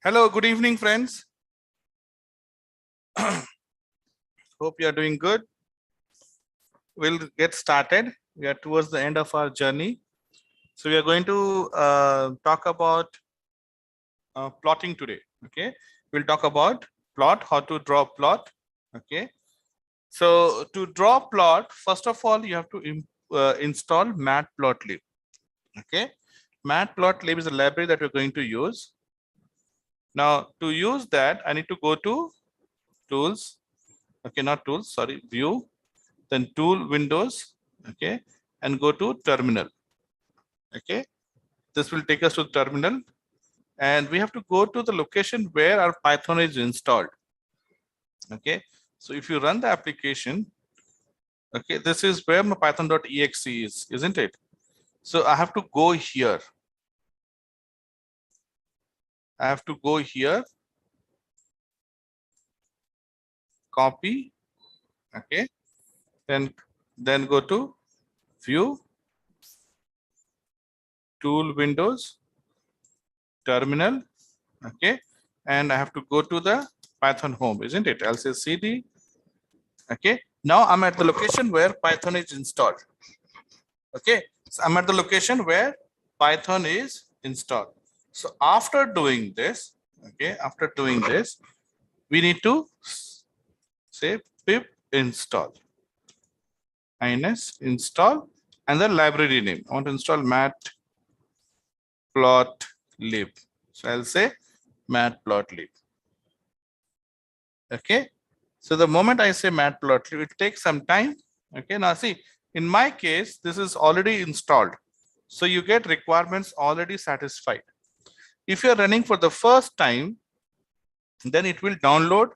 Hello, good evening, friends. Hope you are doing good. We'll get started. We are towards the end of our journey. So we are going to talk about plotting today. Okay, we'll talk about plot, how to draw plot. Okay, so to draw plot, first of all, you have to install matplotlib. Okay, matplotlib is a library that we're going to use. Now, to use that, I need to go to tools. Okay, not tools, sorry, view, then tool windows, okay, and go to terminal. Okay, this will take us to terminal, and we have to go to the location where our Python is installed. Okay, so if you run the application, okay, this is where my python.exe is, isn't it? So I have to go here. I have to go here, copy, okay, then go to view, tool windows, terminal, okay, and I have to go to the Python home, isn't it? I'll say cd. Okay, now I'm at the location where Python is installed. Okay, so I'm at the location where Python is installed. So after doing this, okay, after doing this, we need to say pip install -install and the library name. I want to install matplotlib. So I'll say matplotlib. Okay, so the moment I say matplotlib, it takes some time. Okay, now see, in my case, this is already installed. So you get requirements already satisfied. If you're running for the first time, then it will download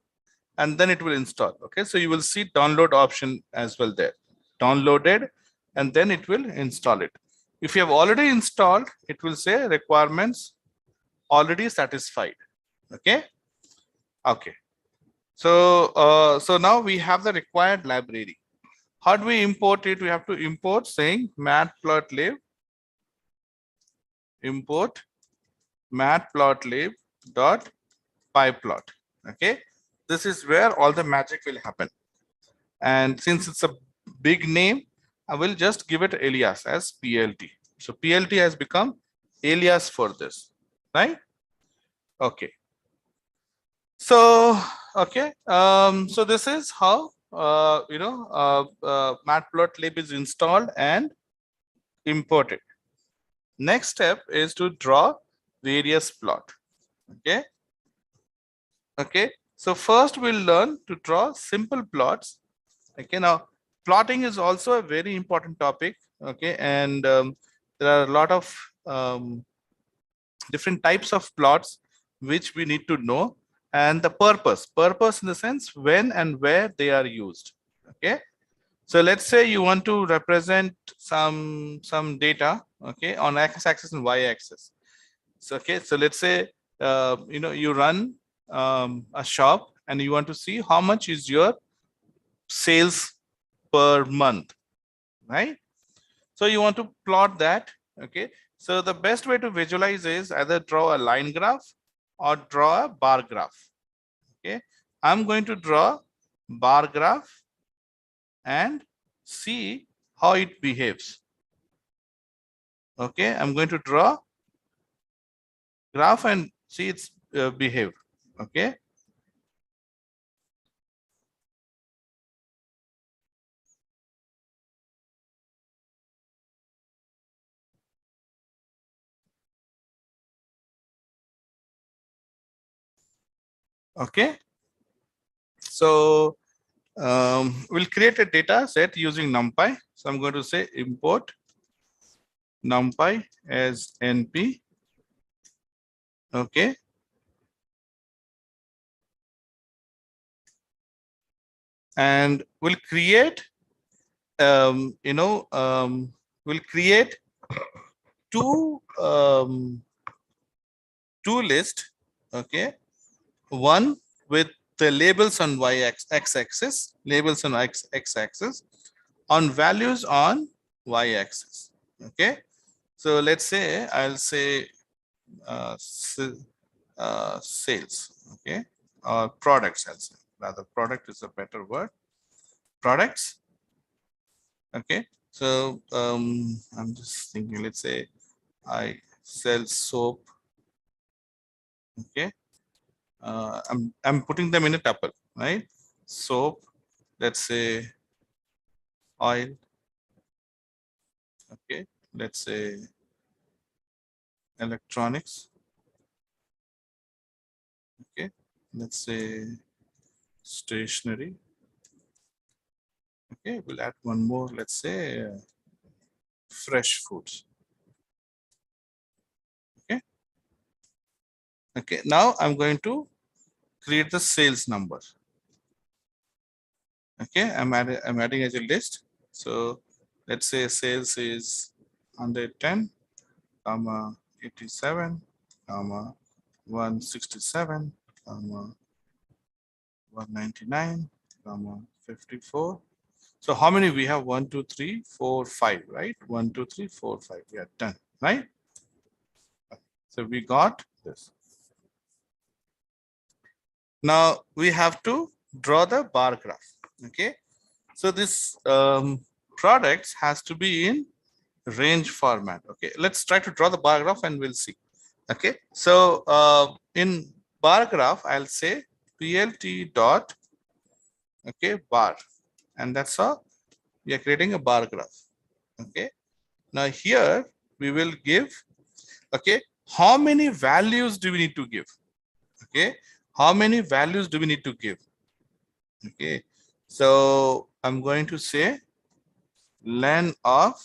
and then it will install. Okay, so you will see download option as well there. Downloaded, and then it will install it. If you have already installed, it will say requirements already satisfied. Okay, okay. So now we have the required library. How do we import it? We have to import saying matplotlib, import matplotlib dot pyplot. Okay, this is where all the magic will happen. And since it's a big name, I will just give it alias as PLT. So PLT has become alias for this, right? Okay. So okay, so this is how matplotlib is installed and imported. Next step is to draw various plot. Okay. Okay. So first we'll learn to draw simple plots. Okay. Now plotting is also a very important topic. Okay, and there are a lot of different types of plots which we need to know, and the purpose in the sense when and where they are used. Okay, so let's say you want to represent some data, okay, on x-axis and y-axis. So okay, so let's say you run a shop and you want to see how much is your sales per month, right? So you want to plot that. Okay, so the best way to visualize is either draw a line graph or draw a bar graph. Okay, I'm going to draw bar graph and see how it behaves. Okay, I'm going to draw graph and see its behave. Okay, okay, so we'll create a data set using NumPy. So I'm going to say import NumPy as NP. Okay, and we'll create we'll create two lists. Okay, one with the labels on x-axis, labels on x-axis, on values on y-axis. Okay, so let's say I'll say sales, okay, or products, I'll say. Rather, product is a better word. Products, okay. So I'm just thinking, let's say I sell soap, okay. I'm putting them in a tuple, right? Soap, let's say oil, okay. Let's say electronics, okay. Let's say stationery, okay. We'll add one more, let's say fresh foods, okay. Okay, now I'm going to create the sales number. Okay, I'm adding as a list. So let's say sales is 110, comma 87, comma 167, comma 199, comma 54. So how many we have? 1, 2, 3, 4, 5, right? 1, 2, 3, 4, 5. We are done, right? So we got this. Now we have to draw the bar graph. Okay. So this products has to be in range format. Okay. Let's try to draw the bar graph and we'll see. Okay. So in bar graph, I'll say PLT dot, okay, bar. And that's how we are creating a bar graph. Okay. Now here we will give, okay, how many values do we need to give? Okay. How many values do we need to give? Okay. So I'm going to say len of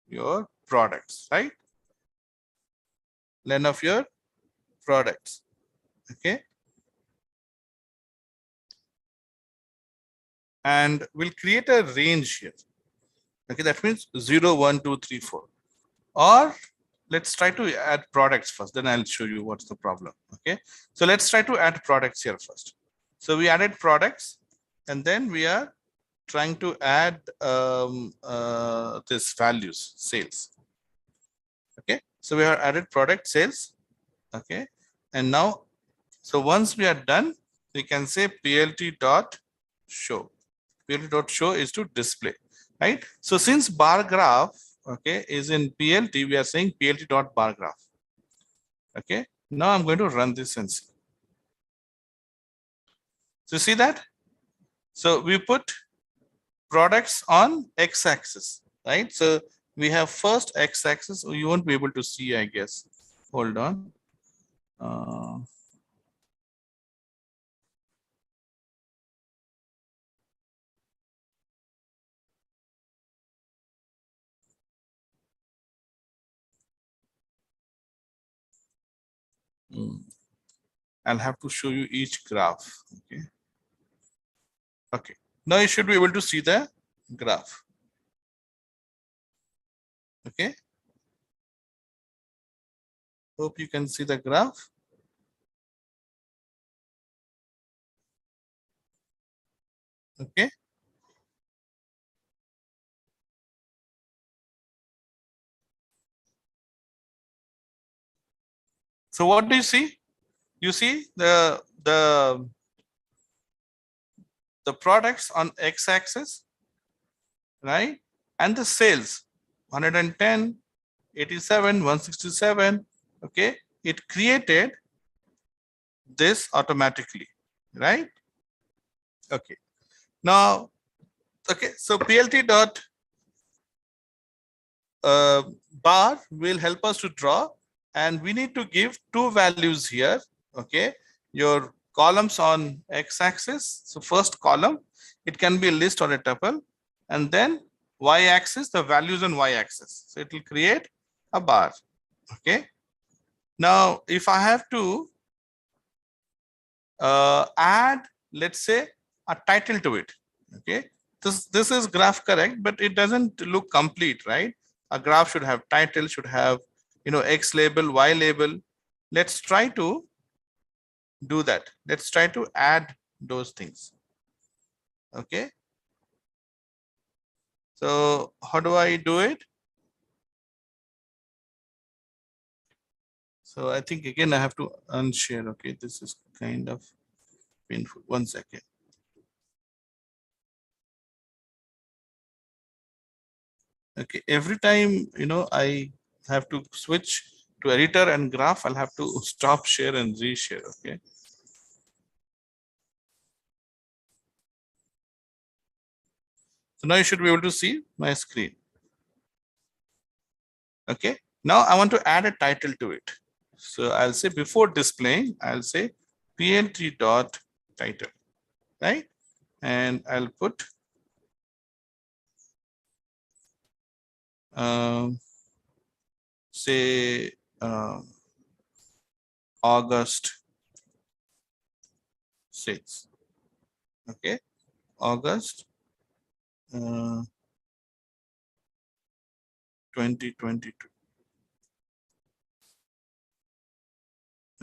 your products, right? Len of your products. Okay. And we'll create a range here. Okay, that means 0, 1, 2, 3, 4. Or let's try to add products first, then I'll show you what's the problem. Okay, so let's try to add products here first. So we added products, and then we are trying to add this values, sales. Okay, so we have added product sales. Okay, and now, so once we are done, we can say PLT dot show. PLT dot show is to display, right? So since bar graph, okay, is in PLT, we are saying PLT dot bar graph. Okay, now I'm going to run this and see. So see that? So we put products on x-axis, right? So we have first x-axis. You won't be able to see, I guess. Hold on. I'll have to show you each graph. Okay. Okay. Now you should be able to see the graph. Okay. Hope you can see the graph. Okay. So what do you see? You see the products on x-axis, right? And the sales 110, 87, 167. Okay. It created this automatically, right? Okay. Now, okay. So PLT dot bar will help us to draw, and we need to give two values here. Okay, your columns on x-axis. So first column, it can be a list or a tuple, and then y-axis, the values on y-axis. So it will create a bar. Okay. Now, if I have to add, let's say, a title to it. Okay, this is graph correct, but it doesn't look complete, right? A graph should have title, should have, you know, X label, Y label. Let's try to do that. Let's try to add those things. Okay. So how do I do it? So I think again I have to unshare. Okay, this is kind of painful. 1 second. Okay, every time I have to switch to editor and graph, I'll have to stop share and reshare. Okay. So now you should be able to see my screen. Okay. Now I want to add a title to it. So I'll say before displaying, I'll say plt dot title, right? And I'll put say August 6. Okay. August 2022.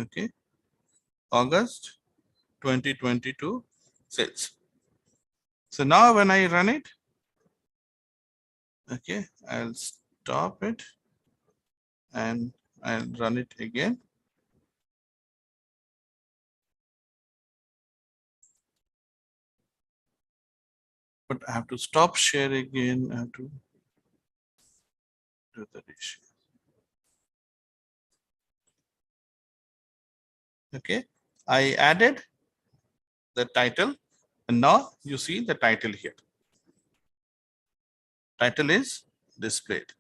Okay. August 2022 sales. So now when I run it, okay, I'll stop it and I'll run it again. But I have to stop share again. I have to do the ratio. Okay, I added the title and now you see the title here. Title is displayed.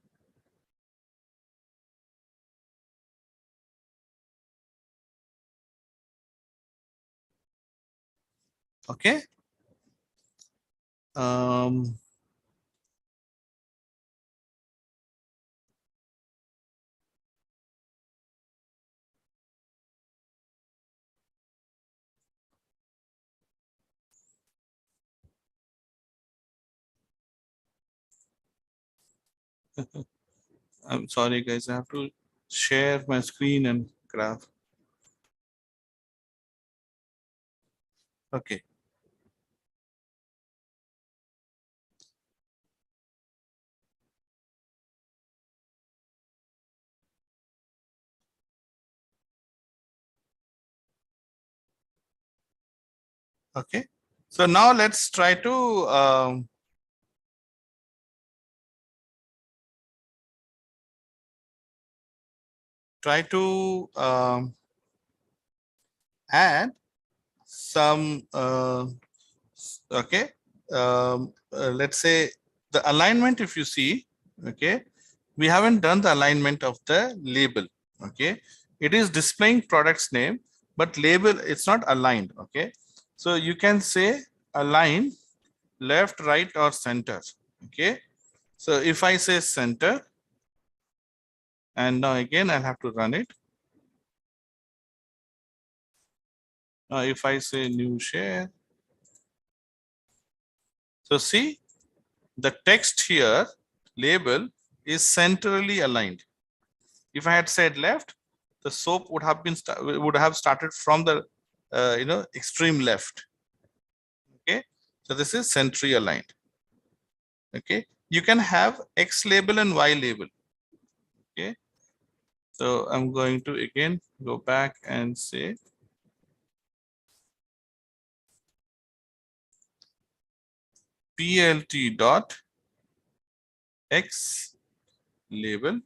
Okay. I'm sorry guys, I have to share my screen and graph. Okay. Okay. So now let's try to add some okay, let's say the alignment. If you see, okay, we haven't done the alignment of the label. Okay, it is displaying product's name, but label it's not aligned. Okay, so you can say align left, right, or center. Okay, so if I say center, and now again I'll have to run it. Now if I say new share, so see the text here label is centrally aligned. If I had said left, the soap would have been would have started from the extreme left. Okay, so this is centrally aligned. Okay, you can have X label and Y label. Okay, so I'm going to again go back and say plt dot X label.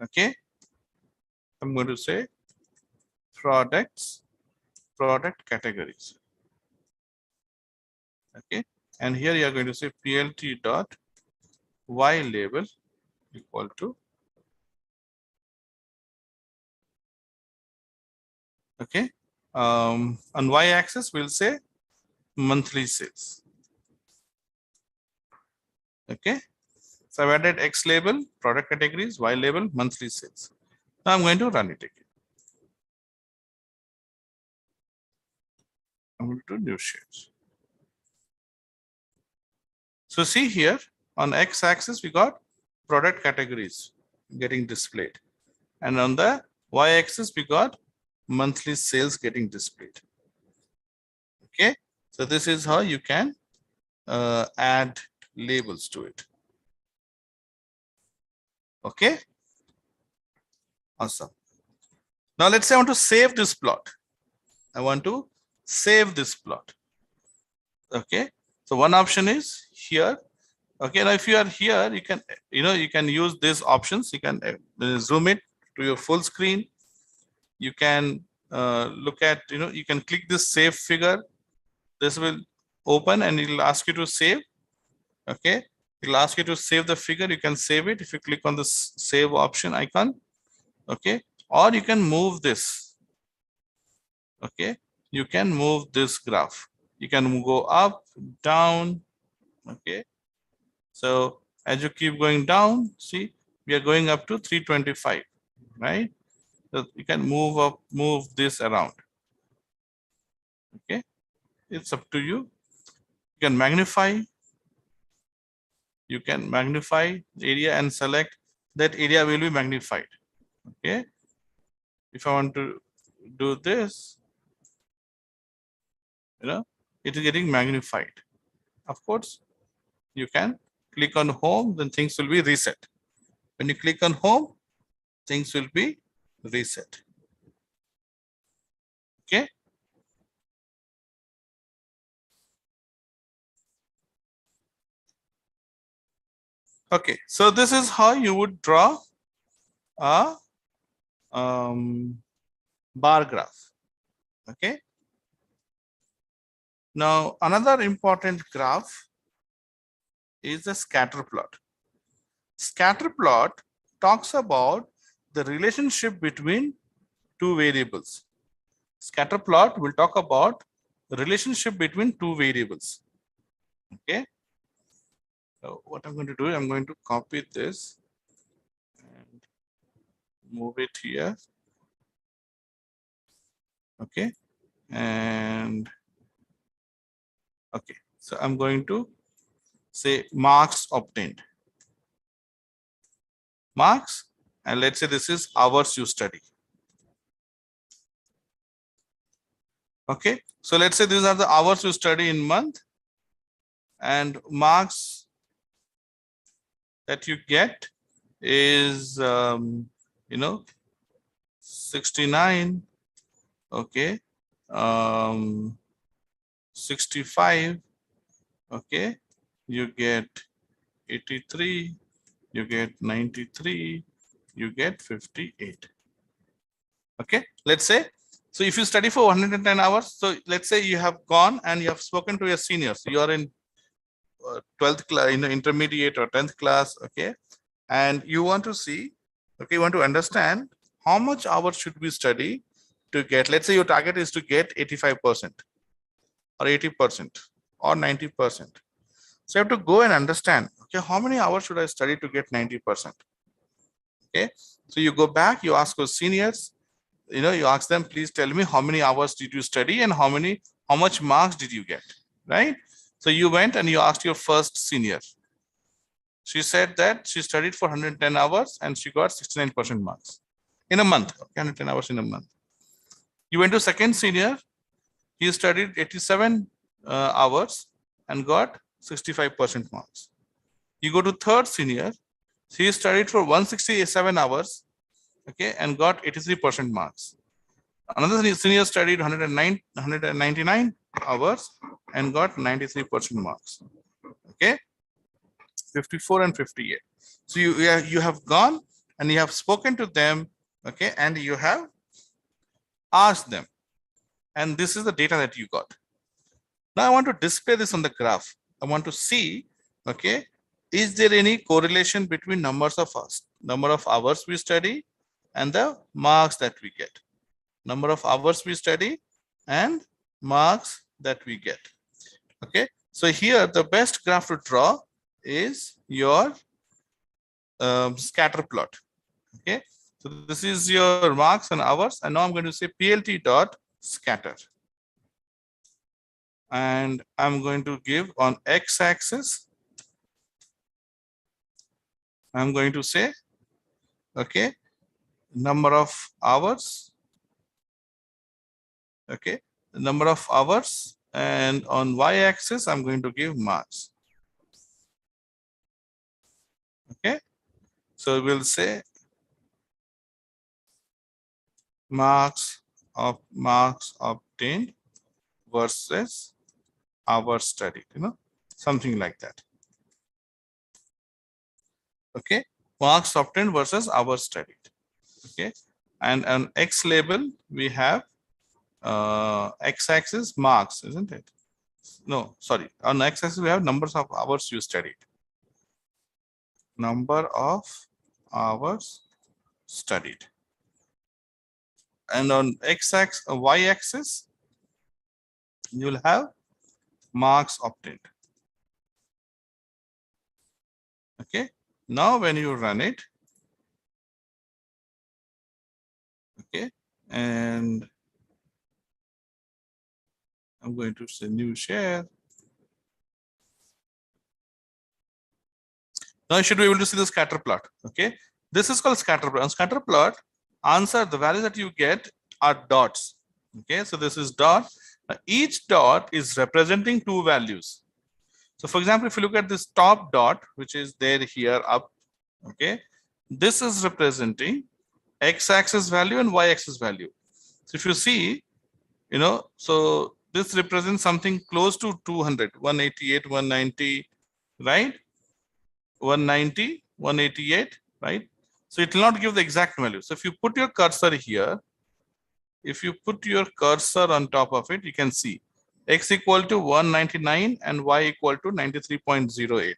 Okay, I'm going to say product categories. Okay, and here you are going to say plt dot Y label equal to, okay, on Y axis we'll say monthly sales. Okay, so I've added X label, product categories, Y label, monthly sales. Now I'm going to run it again. I'm going to do new shares. So see here on X axis we got product categories getting displayed, and on the Y axis we got monthly sales getting displayed. Okay, so this is how you can add labels to it. Okay, awesome. Now let's say I want to save this plot. I want to save this plot. Okay. So one option is here. Okay. Now if you are here, you can, you can use these options. You can zoom it to your full screen. You can look at, you can click this save figure. This will open and it will ask you to save. Okay. It will ask you to save the figure. You can save it if you click on the save option icon. Okay. Or you can move this. Okay. You can move this graph. You can go up, down. Okay. So as you keep going down, see, we are going up to 325, right? So you can move this around. Okay. It's up to you. You can magnify. You can magnify the area and select that area will be magnified. Okay. If I want to do this, it is getting magnified. Of course, you can click on home, then things will be reset. When you click on home, things will be reset. Okay. Okay. So this is how you would draw a bar graph. Okay. Now another important graph is the scatter plot. Scatter plot talks about the relationship between two variables. Scatter plot will talk about the relationship between two variables. Okay. So what I'm going to do, I'm going to copy this and move it here. Okay. And okay. So I'm going to say marks obtained. Marks, and let's say this is hours you study. Okay. So let's say these are the hours you study in month, and marks that you get is 69. Okay. 65. Okay. You get 83. You get 93. You get 58. Okay. Let's say, so if you study for 110 hours, so let's say you have gone and you have spoken to your seniors. You are in 12th class, intermediate or 10th class. Okay. And you want to see, okay, you want to understand how much hours should we study to get, let's say your target is to get 85% or 80% or 90%. So you have to go and understand, okay, how many hours should I study to get 90%? Okay. So you go back, you ask your seniors, you ask them, please tell me how many hours did you study and how much marks did you get, right? So you went and you asked your first senior. She said that she studied for 110 hours and she got 69% marks in a month. 110 hours in a month. You went to second senior, he studied 87 hours and got 65% marks. You go to third senior, he studied for 167 hours, okay, and got 83% marks. Another senior studied 199 hours and got 93% marks. Okay, 54 and 58. So you have gone and you have spoken to them, okay, and you have asked them, and this is the data that you got. Now I want to display this on the graph. I want to see, okay, is there any correlation between number of hours we study and the marks that we get? Number of hours we study and marks that we get. Okay, so here the best graph to draw is your scatter plot. Okay, so this is your marks and hours, and now I'm going to say PLT dot scatter, and I'm going to give on x-axis. I'm going to say, okay, number of hours. Okay, the number of hours, and on y-axis I'm going to give marks. Okay, so we'll say marks obtained versus hours studied, something like that. Okay, marks obtained versus hours studied. Okay, and on X label we have X-axis marks, isn't it? No, sorry. On X-axis we have numbers of hours you studied. Number of hours studied. And on X-axis, Y-axis, you'll have marks obtained. Okay. Now when you run it, okay, and I'm going to say new share. Now you should be able to see the scatter plot. Okay. This is called scatter plot. On scatter plot, answer the values that you get are dots. Okay. So this is dot. Each dot is representing two values. So for example, if you look at this top dot, which is there here up, okay, this is representing X-axis value and Y-axis value. So if you see, so this represents something close to 200, 188, 190, right? 190, 188, right? So it will not give the exact value. So if you put your cursor here, if you put your cursor on top of it, you can see X equal to 199 and Y equal to 93.08.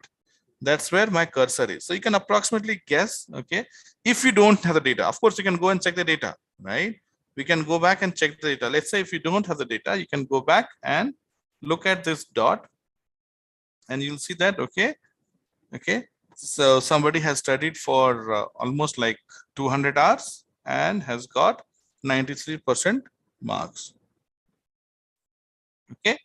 That's where my cursor is. So you can approximately guess, okay, if you don't have the data. Of course, you can go and check the data, right? We can go back and check the data. Let's say if you don't have the data, you can go back and look at this dot and you'll see that, okay, so somebody has studied for almost like 200 hours and has got 93% marks. Okay.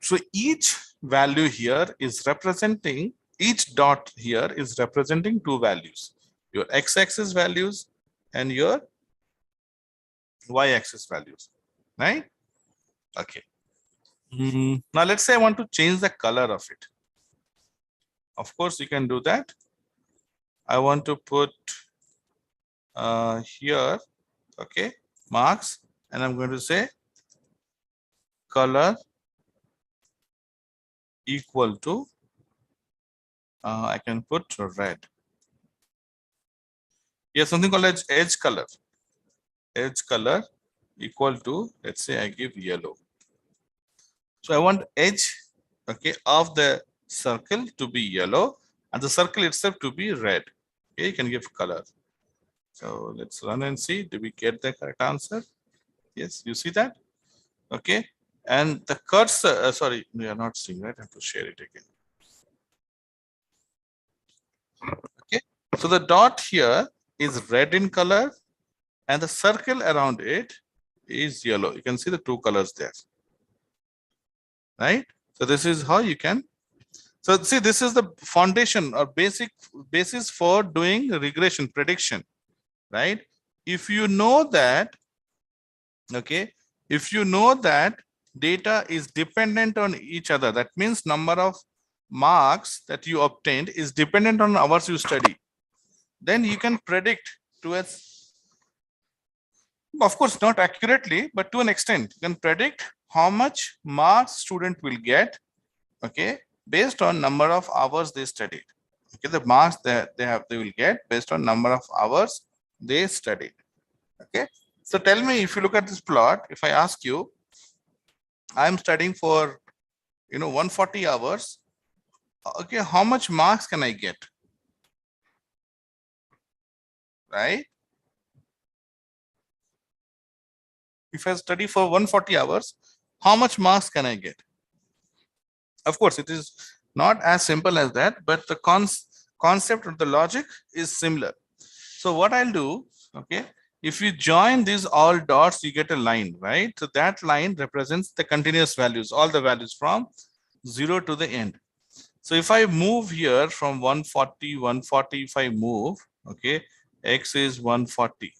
So each value here is representing, each dot here is representing two values, your X-axis values and your Y-axis values, right? Okay. Now let's say I want to change the color of it. Of course, you can do that. I want to put here, okay, marks, and I'm going to say color equal to, I can put red. Here's something called as edge color. Edge color equal to, let's say I give yellow. So I want edge, okay, of the circle to be yellow and the circle itself to be red. Okay, you can give color. So let's run and see, do we get the correct answer? Yes, you see that? Okay, and the cursor, sorry, we are not seeing, right? I have to share it again. Okay, so the dot here is red in color and the circle around it is yellow. You can see the two colors there, right? So this is how you can. So see, this is the foundation or basis for doing regression prediction, right? If you know that, okay, if you know that data is dependent on each other, that means number of marks that you obtained is dependent on hours you study, then you can predict to a, of course not accurately, but to an extent, you can predict how much marks student will get, okay, based on number of hours they studied. Okay, the marks that they will get based on number of hours they studied. Okay, so tell me, if you look at this plot, if I ask you, I'm studying for 140 hours, okay, how much marks can I get, right? If I study for 140 hours, how much marks can I get? Of course, it is not as simple as that, but the concept of the logic is similar. So what I'll do, okay, if you join these all dots, you get a line, right? So that line represents the continuous values, all the values from 0 to the end. So if I move here from 140, 140, if I move, okay, X is 140.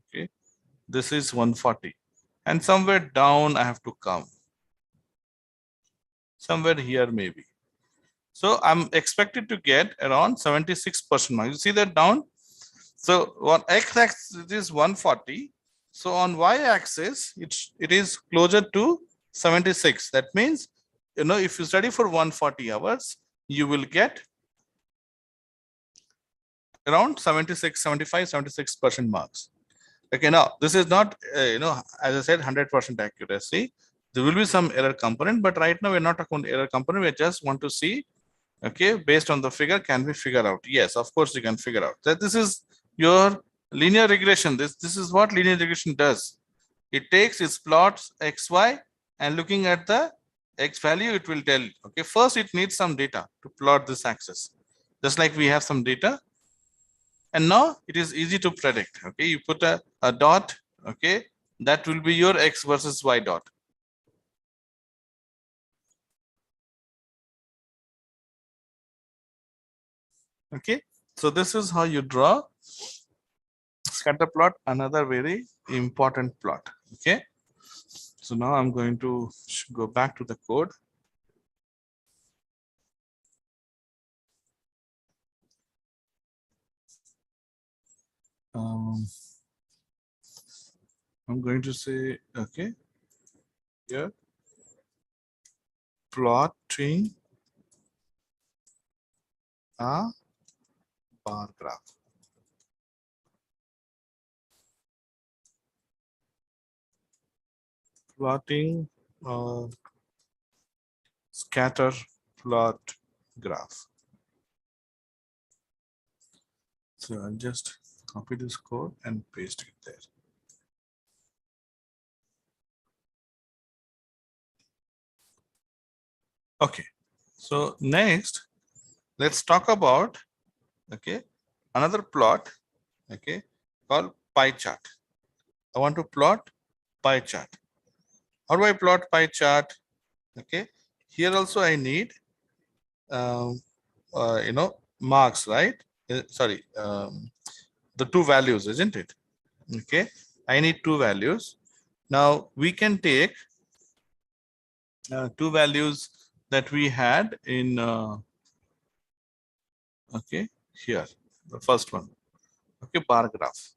Okay, this is 140. And somewhere down I have to come. Somewhere here maybe. So I'm expected to get around 76% mark. You see that down? So on x-axis it is 140. So on y-axis it is closer to 76. That means, if you study for 140 hours, you will get around 76, 75, 76% marks. Okay, now this is not, as I said, 100% accuracy. There will be some error component, but right now we're not talking about error component. We just want to see, okay, based on the figure, can we figure out? Yes, of course you can figure out that this is your linear regression. This is what linear regression does. It takes its plots xy and looking at the x value, it will tell. Okay, first it needs some data to plot this axis, just like we have some data. And now it is easy to predict. Okay, you put a dot. Okay, that will be your x versus y dot. Okay, so this is how you draw scatter plot, another very important plot. Okay, so now I'm going to go back to the code. I'm going to say, okay, here, plotting a bar graph. Plotting a scatter plot graph. So I'll just copy this code and paste it there. Okay, so next, let's talk about, okay, another plot, okay, called pie chart. I want to plot pie chart. How do I plot pie chart? Okay, here also I need, marks, right? Sorry, the two values, isn't it? Okay, I need two values. Now we can take two values that we had in, okay, here, the first one, okay, bar graph.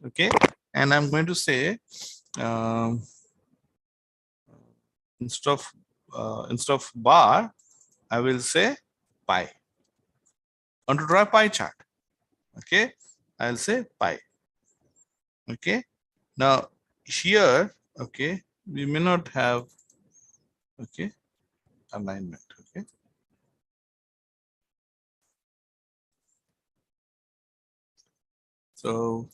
Okay, and I'm going to say, instead of bar, I will say pie. I want to draw a pie chart. Okay, I'll say pie. Okay, now here, okay, we may not have, okay, alignment. Okay, so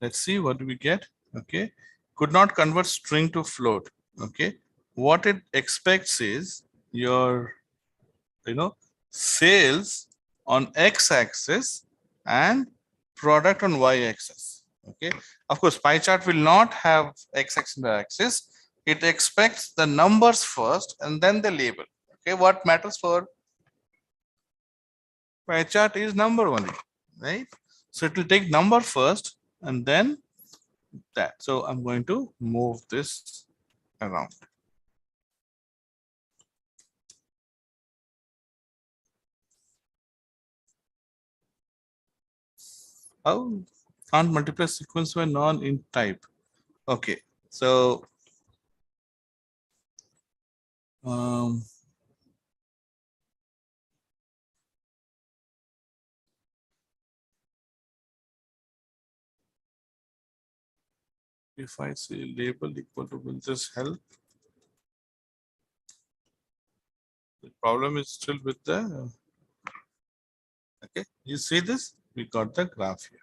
let's see what do we get. Okay, could not convert string to float. Okay, what it expects is your, sales on x-axis and product on y-axis. Okay, of course pie chart will not have x-axis and y-axis. It expects the numbers first and then the label. Okay, what matters for pie chart is number only, right? So it will take number first and then that. So I'm going to move this around. How can't multiply sequence by non-int type? Okay, so if I say label equal to, will this help? The problem is still with the, okay, you see this? We got the graph here.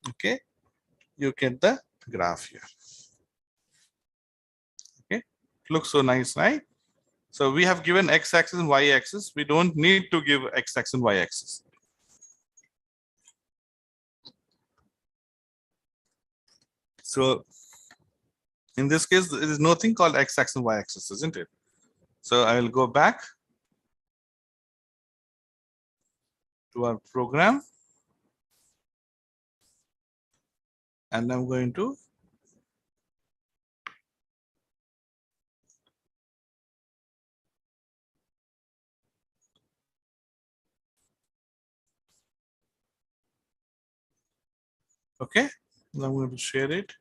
Okay, you get the graph here. Okay, looks so nice, right? So we have given x-axis and y-axis. We don't need to give x-axis and y-axis. So In this case, there is nothing called x-axis and y-axis, isn't it? So I will go back to our program, and I'm going to okay. Now I'm going to share it.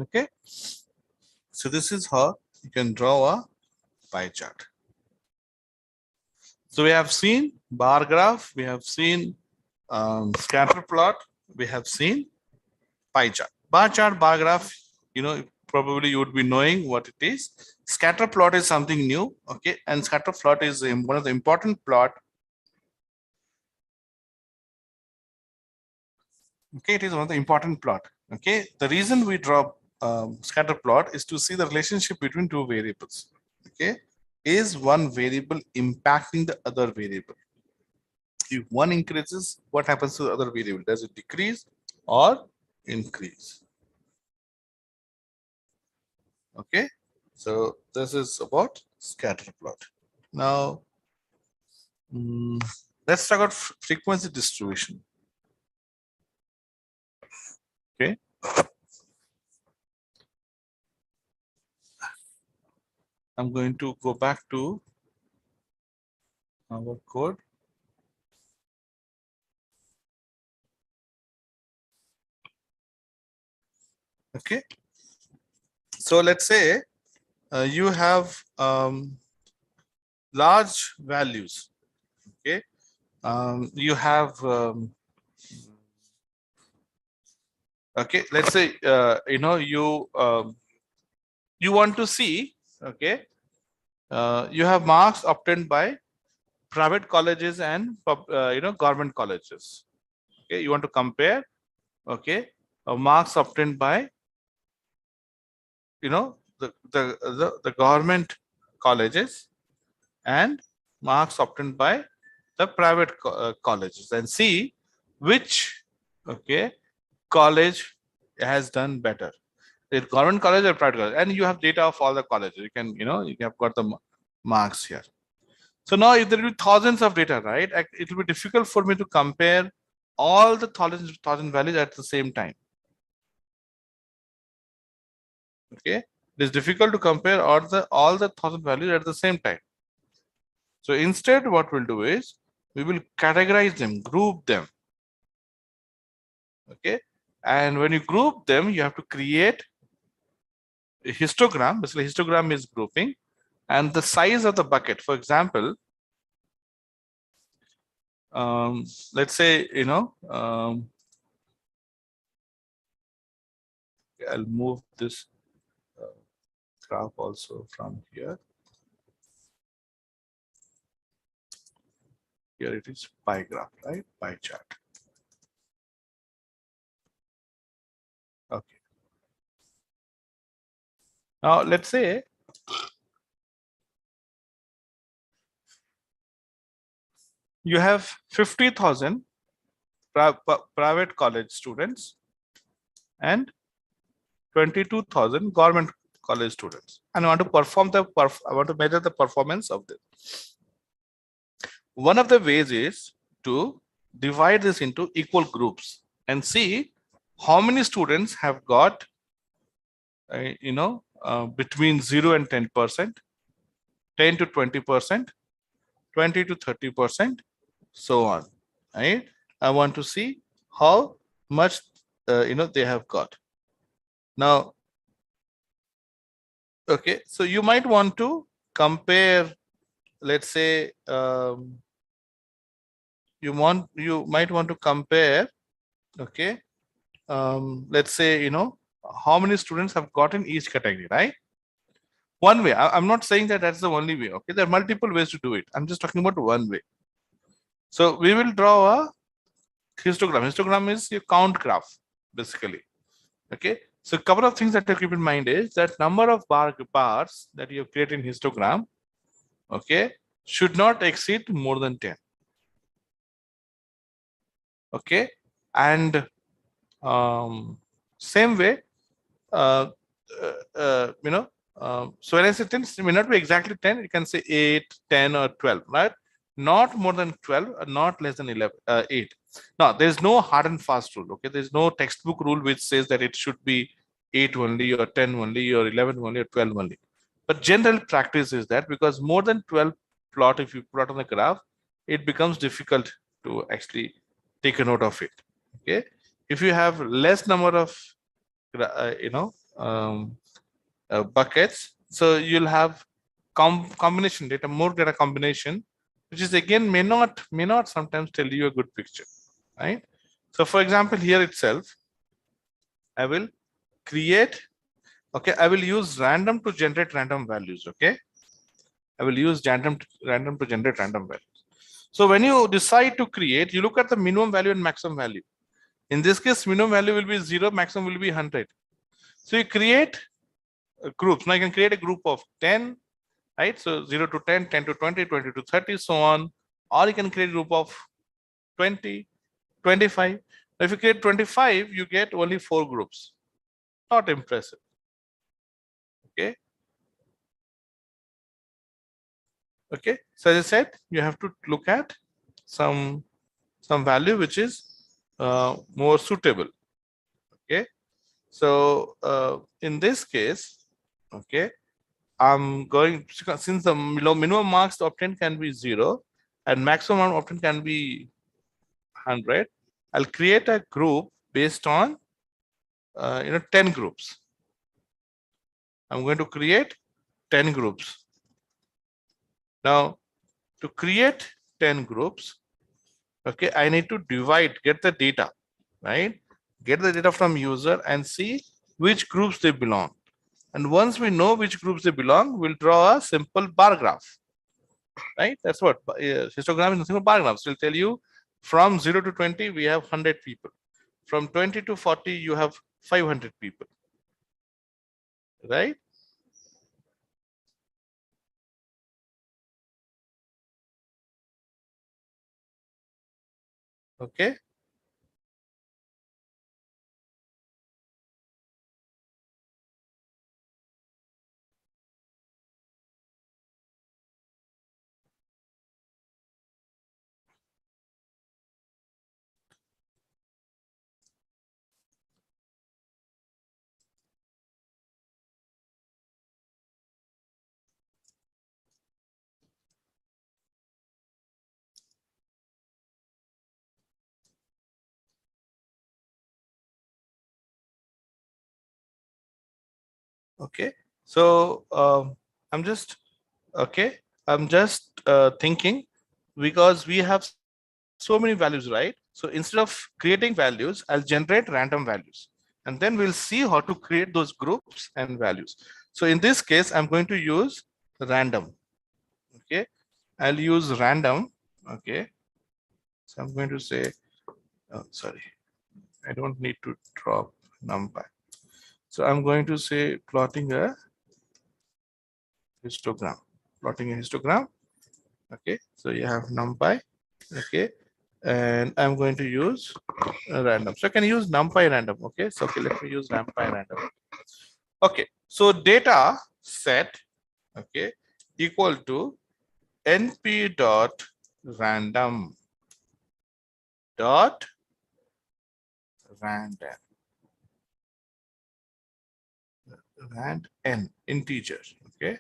Okay. So this is how you can draw a pie chart. So we have seen bar graph, we have seen scatter plot, we have seen pie chart. Bar chart, bar graph, probably you would be knowing what it is. Scatter plot is something new, okay? And scatter plot is one of the important plot. Okay, it is one of the important plot. Okay, the reason we draw scatter plot is to see the relationship between two variables. Okay, is one variable impacting the other variable? If one increases, what happens to the other variable? Does it decrease or increase? Okay, so this is about scatter plot. Now, let's talk about frequency distribution. Okay. I'm going to go back to our code. Okay. So let's say you have large values. Okay. You have okay. Let's say you want to see. Okay. You have marks obtained by private colleges and government colleges. Okay. You want to compare. Okay. Marks obtained by the government colleges and marks obtained by the private colleges, and see which college has done better, the government college or private college, and you have data of all the colleges. You can you have got the marks here. So now if there will be thousands of data, right, it will be difficult for me to compare all the thousand values at the same time. Okay, it is difficult to compare all the thousand values at the same time. So instead, what we'll do is we will categorize them, group them. Okay, and when you group them, you have to create a histogram. Basically, histogram is grouping, and the size of the bucket. For example, let's say I'll move this graph also from here. Here it is pie graph, right? Pie chart. Okay. Now let's say you have 50,000 private college students and 22,000 government college students, and I want to I want to measure the performance of this. One of the ways is to divide this into equal groups and see how many students have got between 0 and 10%, 10 to 20%, 20 to 30%, so on. Right? I want to see how much they have got. Now, okay, so you might want to compare, let's say you might want to compare, okay, let's say how many students have gotten each category, right? One way. I'm not saying that that's the only way. Okay, there are multiple ways to do it. I'm just talking about one way. So we will draw a histogram. Histogram is your count graph, basically. Okay, so a couple of things that to keep in mind is that number of bars that you create in histogram, okay, should not exceed more than 10. Okay, and same way, uh, so when I say 10, it may not be exactly 10, you can say 8, 10, or 12, right? Not more than 12, or not less than 11, 8. Now, there's no hard and fast rule, okay? There's no textbook rule which says that it should be 8 only, or 10 only, or 11 only, or 12 only. But general practice is that because more than 12 plot, if you plot on a graph, it becomes difficult to actually take a note of it, okay? If you have less number of buckets, so you'll have combination data, more data combination, which is again may not sometimes tell you a good picture, right? So for example, here itself, I will create, okay, I will use random to generate random values, okay? I will use random to generate random values. So when you decide to create, you look at the minimum value and maximum value. In this case, minimum value will be 0, maximum will be 100. So you create groups. Now you can create a group of 10, right? So 0 to 10, 10 to 20, 20 to 30, so on. Or you can create a group of 20, 25. Now if you create 25, you get only 4 groups. Not impressive. Okay. Okay. So as I said, you have to look at some value which is more suitable. Okay. So in this case, okay, I'm going, since the minimum marks obtained can be 0 and maximum obtained can be 100, I'll create a group based on 10 groups. I'm going to create 10 groups. Now, to create 10 groups, okay, I need to get the data, right? Get the data from user and see which groups they belong. And once we know which groups they belong, we'll draw a simple bar graph, right? That's what histogram is, nothing but bar graphs. Will tell you from 0 to 20, we have 100 people. From 20 to 40, you have 500 people, right? Okay. Okay. So I'm just okay. I'm just thinking, because we have so many values, right? So instead of creating values, I'll generate random values, and then we'll see how to create those groups and values. So in this case, I'm going to use random. Okay. I'll use random. Okay. So I'm going to say, oh, sorry, I don't need to drop numpy. So I'm going to say plotting a histogram. Plotting a histogram. Okay, so you have numpy. Okay, and I'm going to use random. So I can use numpy random. Okay, so okay, let me use numpy random. Okay, so data set, okay, equal to np dot random dot random rand n integer. Okay.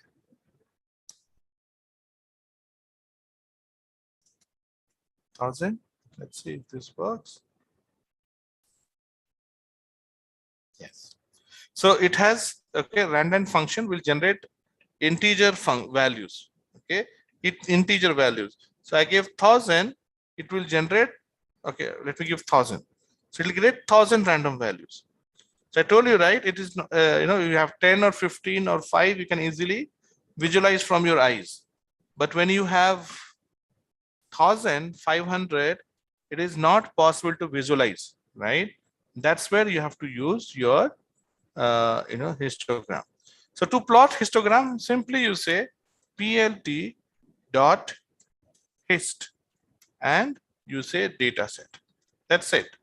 Thousand. Let's see if this works. Yes. So it has, okay, random function will generate integer values. Okay, integer values. So I give 1000, it will generate. Okay, let me give 1000. So it will generate 1000 random values. So I told you, right? It is you have 10 or 15 or 5, you can easily visualize from your eyes. But when you have 1500, it is not possible to visualize, right? That's where you have to use your histogram. So to plot histogram, simply you say plt dot hist and you say data set. That's it.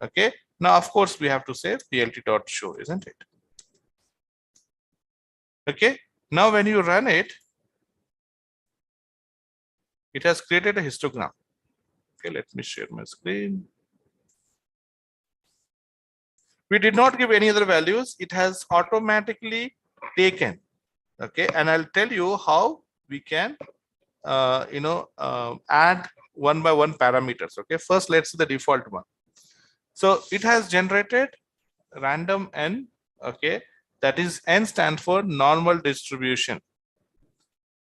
Okay. Now, of course, we have to say plt.show, isn't it? Okay. Now, when you run it, it has created a histogram. Okay, let me share my screen. We did not give any other values. It has automatically taken. Okay, and I'll tell you how we can, add one by one parameters. Okay, first let's see the default one. So it has generated random n. Okay, that is n stands for normal distribution.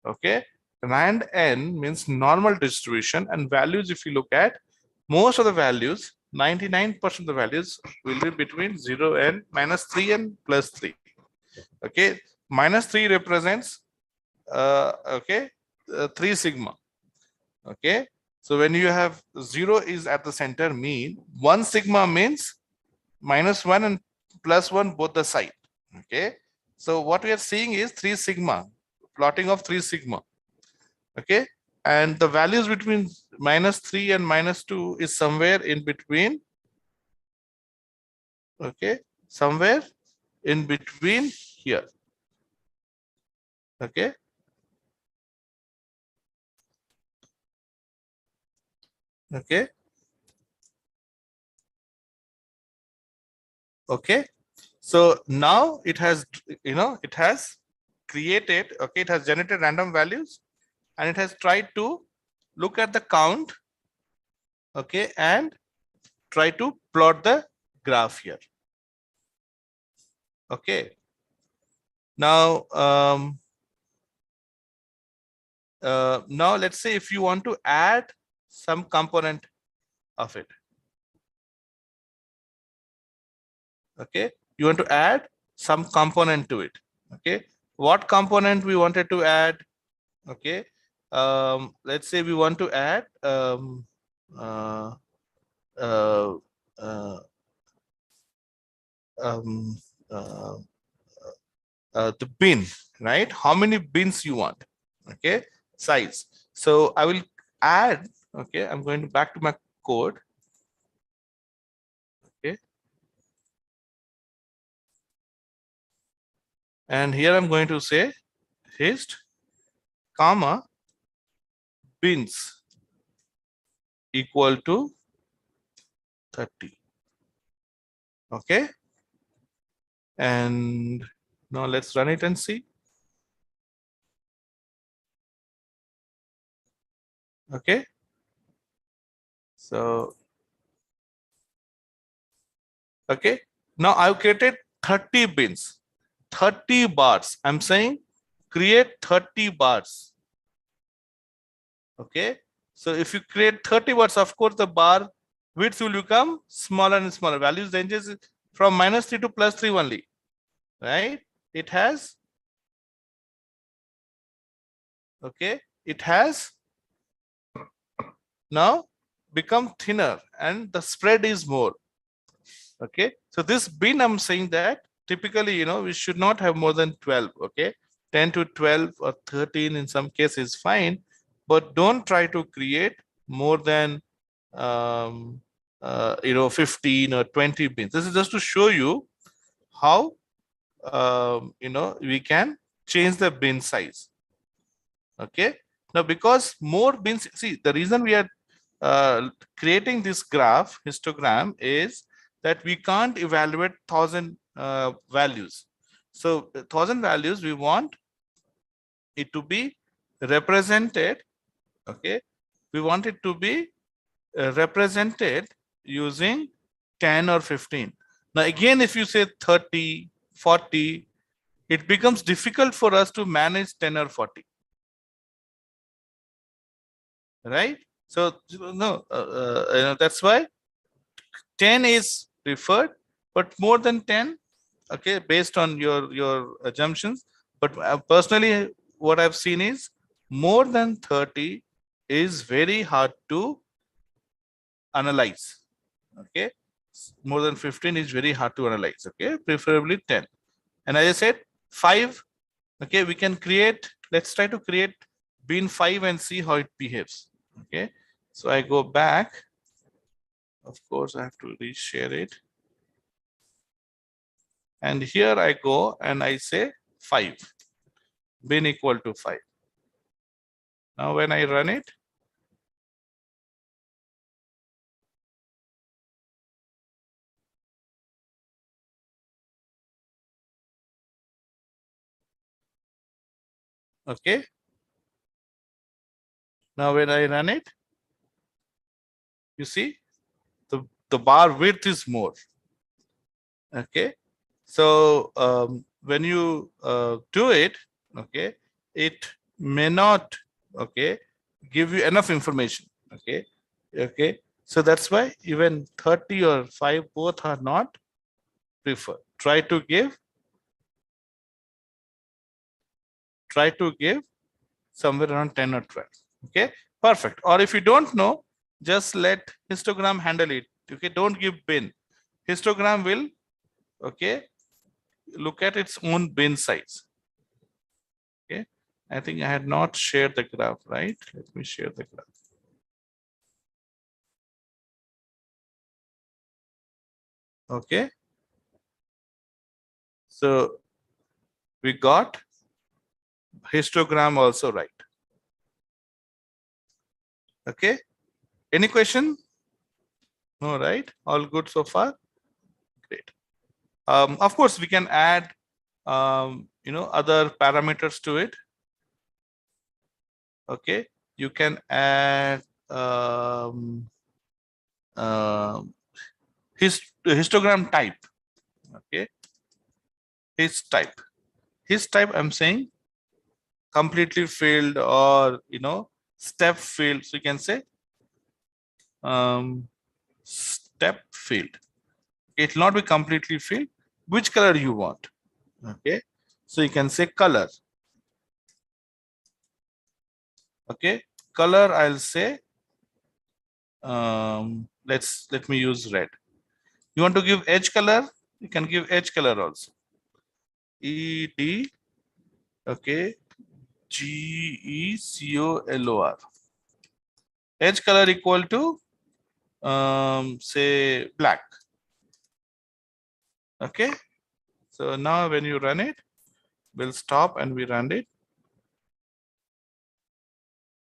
Okay, rand n means normal distribution, and values, if you look at most of the values, 99% of the values will be between 0 and -3 and +3. Okay, -3 represents 3 sigma. Okay, so when you have 0 is at the center, mean 1 sigma means -1 and +1 both the side. Okay, so what we are seeing is 3 sigma, plotting of 3 sigma. Okay, and the values between -3 and -2 is somewhere in between. Okay, somewhere in between here. Okay, okay, okay. So now it has, it has created, okay, it has generated random values, and it has tried to look at the count, okay, and try to plot the graph here. Okay. Now, now let's say if you want to add some component of it. Okay, you want to add some component to it. Okay, what component we wanted to add? Okay, let's say we want to add uh, uh, uh, um, uh, the bin, right? How many bins you want? Okay, size. So I will add. Okay, I'm going back to my code. Okay, and here I'm going to say hist, comma, bins equal to 30. Okay, and now let's run it and see. Okay, so okay, now I've created 30 bins, 30 bars. I'm saying create 30 bars. Okay, so if you create 30 bars, of course the bar width will become smaller and smaller. Values ranges from -3 to +3 only, right? It has, okay, it has now become thinner and the spread is more. Okay, so this bin, I'm saying that typically, we should not have more than 12. Okay, 10 to 12 or 13 in some cases fine, but don't try to create more than 15 or 20 bins. This is just to show you how we can change the bin size. Okay, now because more bins, see, the reason we are creating this graph histogram is that we can't evaluate 1,000 values. So 1,000 values, we want it to be represented. Okay, we want it to be represented using 10 or 15. Now again, if you say 30, 40, it becomes difficult for us to manage 10 or 40. Right? So no, that's why 10 is preferred, but more than 10, okay, based on your assumptions. But personally, what I've seen is more than 30 is very hard to analyze. Okay, more than 15 is very hard to analyze. Okay, preferably 10. And as I said, 5. Okay, we can create. Let's try to create bin 5 and see how it behaves. Okay, so I go back Of course, I have to reshare it. And here I go and I say 5. Bin equal to 5. Now when I run it, okay. Now when I run it, you see the bar width is more. Okay. So when you do it, okay, it may not, okay, give you enough information. Okay. Okay. So that's why even 30 or 5 both are not preferred. Try to give somewhere around 10 or 12. Okay, perfect. Or if you don't know, just let histogram handle it. Okay, don't give bin. Histogram will, okay, look at its own bin size. Okay, I think I had not shared the graph, right? Let me share the graph. Okay, so we got histogram also right. Okay, any question? No, right? All good so far? Great. Of course, we can add other parameters to it. Okay, you can add histogram type. Okay, his type I'm saying completely filled or step filled. So you can say step filled. It will not be completely filled. Which color you want? Okay, so you can say color. Okay, color I'll say let me use red. You want to give edge color? You can give edge color also. ED, okay, GECOLOR. Edge color equal to say black. Okay, so now when you run it, we'll stop and we run it.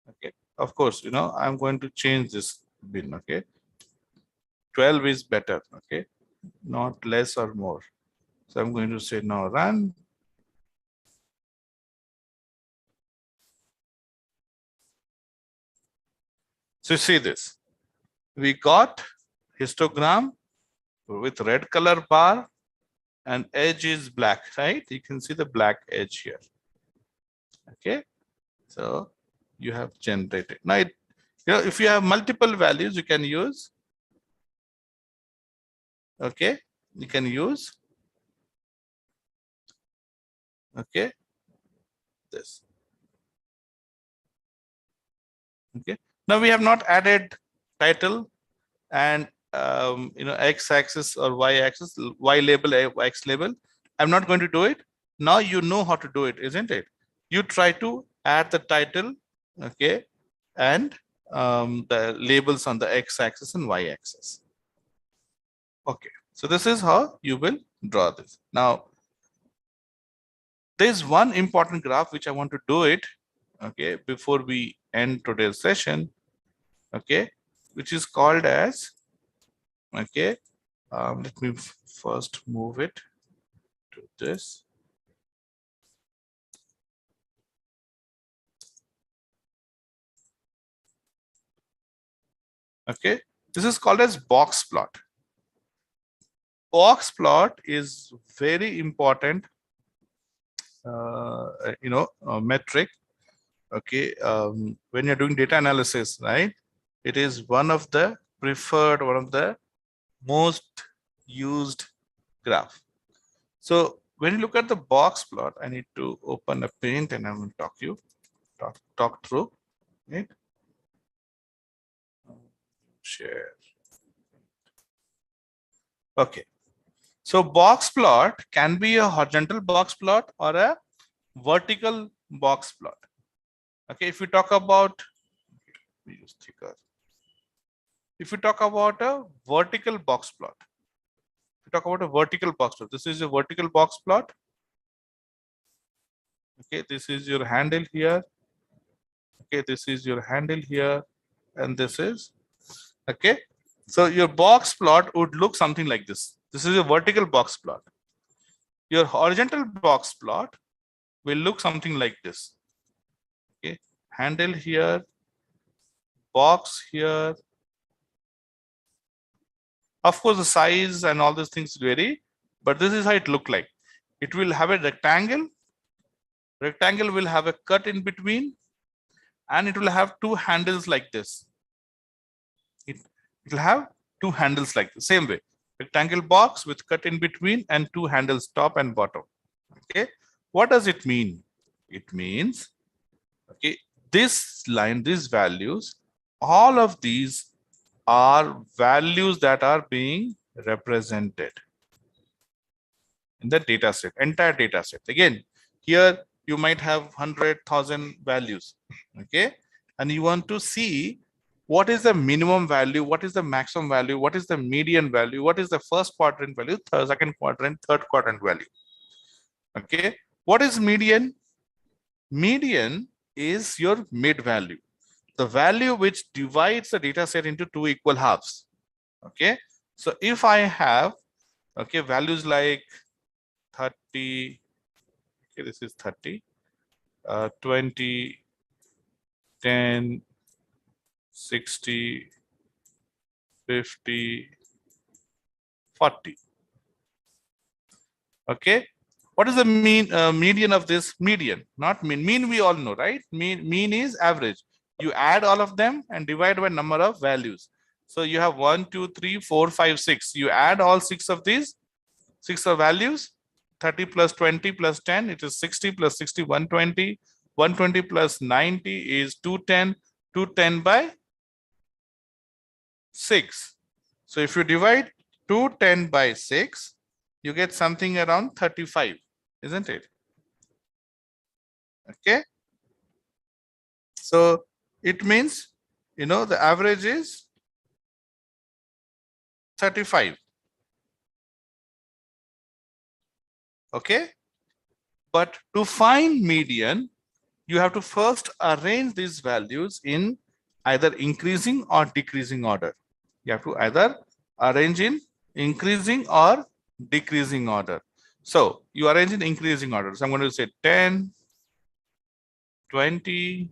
Okay, of course, I'm going to change this bin. Okay, 12 is better. Okay, not less or more. So I'm going to say now run. So see this, we got histogram with red color bar and edge is black, right? You can see the black edge here. Okay, so you have generated. Now, if you have multiple values, you can use, okay, you can use, okay, this. Okay, now we have not added title and x-axis or y-axis, y label, x label. I'm not going to do it. Now you know how to do it, isn't it? You try to add the title, okay, and the labels on the x-axis and y-axis. Okay, so this is how you will draw this. Now, there's one important graph which I want to do it, okay, before we end today's session, okay, which is called as, okay, let me first move it to this. Okay, this is called as box plot. Box plot is very important, metric. Okay, when you're doing data analysis, right? It is one of the preferred, one of the most used graph. So when you look at the box plot, I need to open a paint and I'm going to talk through it. Share. Okay. So box plot can be a horizontal box plot or a vertical box plot. Okay, if we talk about, we use thicker. If you talk about a vertical box plot, this is a vertical box plot. Okay, this is your handle here. Okay, this is your handle here, and this is, okay. So your box plot would look something like this. This is a vertical box plot. Your horizontal box plot will look something like this. Okay, handle here, box here. Of course, the size and all these things vary, but this is how it look like. It will have a rectangle. Rectangle will have a cut in between, and it will have two handles like this. It will have two handles like the same way. Rectangle box with cut in between and two handles, top and bottom. Okay, what does it mean? It means, okay, this line, these values, all of these are values that are being represented in the data set, entire data set. Again, here you might have 100,000 values, okay, and you want to see what is the minimum value, what is the maximum value, what is the median value, what is the first quadrant value, second quadrant, third quadrant value. Okay, what is median? Median is your mid value, the value which divides the data set into two equal halves. Okay, so if I have, okay, values like 30, okay, this is 30, 20, 10, 60, 50, 40. Okay, what is the median of this? Median, not mean. Mean we all know, right? Mean is average. You add all of them and divide by number of values. So you have 1, 2, 3, 4, 5, 6. You add all 6 of these, 6 of values. 30 plus 20 plus 10, it is 60 plus 60, 120. 120 plus 90 is 210. 210 by 6. So if you divide 210 by 6, you get something around 35, isn't it? Okay. So it means, you know, the average is 35. Okay. But to find median, you have to first arrange these values in either increasing or decreasing order. You have to either arrange in increasing or decreasing order. So you arrange in increasing order. So I'm going to say 10, 20,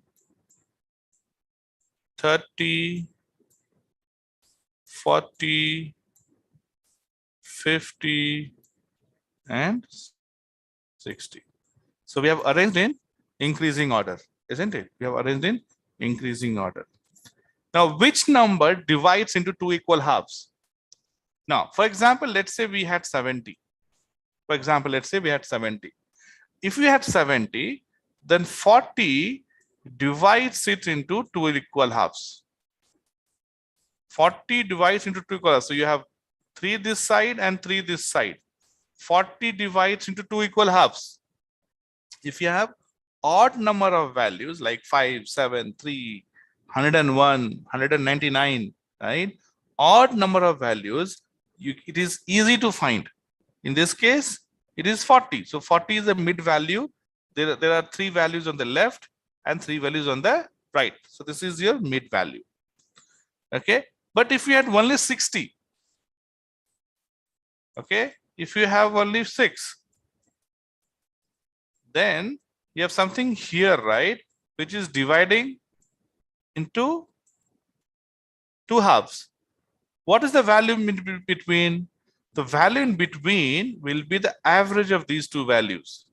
30, 40, 50, and 60. So we have arranged in increasing order, isn't it? We have arranged in increasing order. Now, which number divides into two equal halves? Now, for example, let's say we had 70. For example, let's say we had 70. If we had 70, then 40 divides it into two equal halves. 40 divides into two equal halves. So you have 3 this side and 3 this side. 40 divides into two equal halves. If you have odd number of values like 5, 7, 3, 101, 199, right? Odd number of values, it is easy to find. In this case, it is 40. So 40 is the mid value. There are 3 values on the left and 3 values on the right. So this is your mid value. Okay. But if you had only 60, okay, if you have only 6, then you have something here, right, which is dividing into two halves. What is the value in between? The value in between will be the average of these two values.